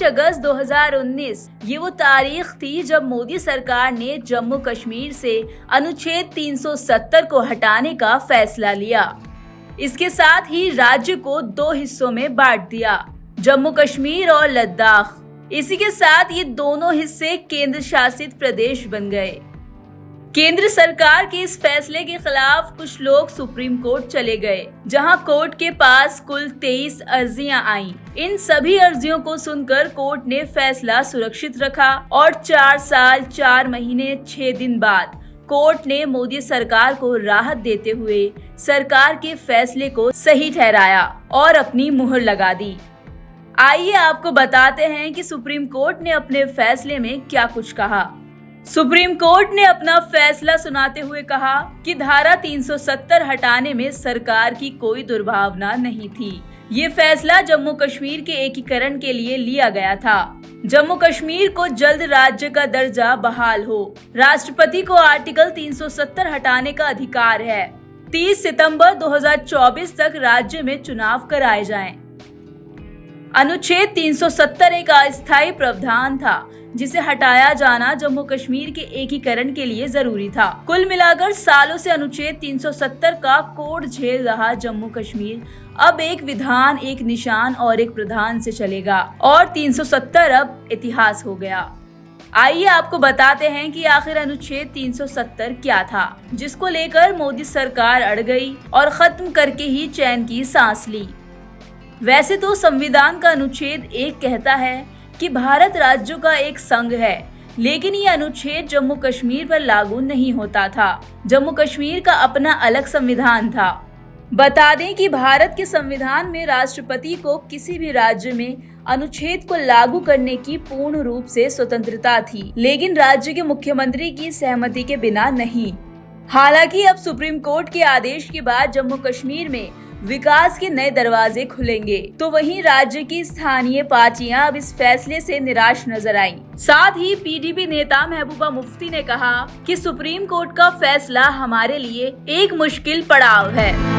अगस्त 2019 ये वो तारीख थी जब मोदी सरकार ने जम्मू कश्मीर से अनुच्छेद 370 को हटाने का फैसला लिया। इसके साथ ही राज्य को 2 हिस्सों में बांट दिया, जम्मू कश्मीर और लद्दाख। इसी के साथ ये दोनों हिस्से केंद्र शासित प्रदेश बन गए। केंद्र सरकार के इस फैसले के खिलाफ कुछ लोग सुप्रीम कोर्ट चले गए, जहां कोर्ट के पास कुल 23 अर्जियां आईं। इन सभी अर्जियों को सुनकर कोर्ट ने फैसला सुरक्षित रखा और 4 साल 4 महीने 6 दिन बाद कोर्ट ने मोदी सरकार को राहत देते हुए सरकार के फैसले को सही ठहराया और अपनी मुहर लगा दी। आइए आपको बताते हैं कि सुप्रीम कोर्ट ने अपने फैसले में क्या कुछ कहा। सुप्रीम कोर्ट ने अपना फैसला सुनाते हुए कहा कि धारा 370 हटाने में सरकार की कोई दुर्भावना नहीं थी। ये फैसला जम्मू कश्मीर के एकीकरण के लिए लिया गया था। जम्मू कश्मीर को जल्द राज्य का दर्जा बहाल हो। राष्ट्रपति को आर्टिकल 370 हटाने का अधिकार है। 30 सितंबर 2024 तक राज्य में चुनाव कराए जाएं। अनुच्छेद 370 एक अस्थायी प्रावधान था जिसे हटाया जाना जम्मू कश्मीर के एकीकरण के लिए जरूरी था। कुल मिलाकर सालों से अनुच्छेद 370 का कोड झेल रहा जम्मू कश्मीर अब एक विधान, एक निशान और एक प्रधान से चलेगा और 370 अब इतिहास हो गया। आइए आपको बताते हैं कि आखिर अनुच्छेद 370 क्या था, जिसको लेकर मोदी सरकार अड़ गई और खत्म करके ही चैन की सांस ली। वैसे तो संविधान का अनुच्छेद 1 कहता है कि भारत राज्यों का एक संघ है, लेकिन ये अनुच्छेद जम्मू कश्मीर पर लागू नहीं होता था। जम्मू कश्मीर का अपना अलग संविधान था। बता दें कि भारत के संविधान में राष्ट्रपति को किसी भी राज्य में अनुच्छेद को लागू करने की पूर्ण रूप से स्वतंत्रता थी, लेकिन राज्य के मुख्यमंत्री की सहमति के बिना नहीं। हालांकि अब सुप्रीम कोर्ट के आदेश के बाद जम्मू कश्मीर में विकास के नए दरवाजे खुलेंगे, तो वहीं राज्य की स्थानीय पार्टियां अब इस फैसले से निराश नजर आईं। साथ ही पीडीपी नेता महबूबा मुफ्ती ने कहा कि सुप्रीम कोर्ट का फैसला हमारे लिए एक मुश्किल पड़ाव है।